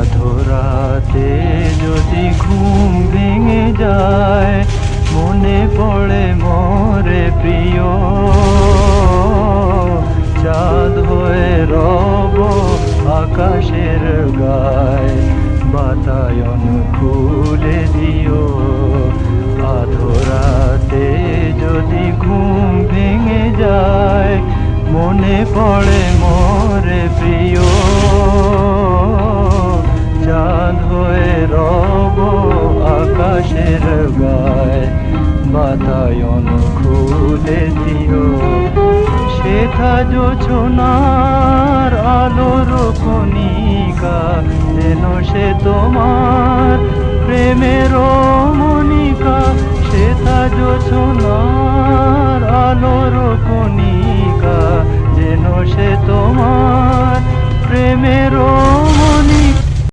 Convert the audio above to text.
আধরাতে যদি ঘুম ভেঙে যায়, মনে পড়ে মোরে প্রিয়। চাঁদ হয়ে রব আকাশের গায়, বাতায়ন খুলে দিও। আধরাতে যদি ঘুম ভেঙে যায়, মনে পড়ে মোরে প্রিয়। চাঁদ হয়ে রব আকাশের গায়, বাতায়ন খুলে দিও। সেথা জোছনার আলোর কণিকা, যেন সে তোমার প্রেমের মনিকা। সেথা জোছনার আলোর কণিকা, যেন সে তোমার প্রেমের মনিকা।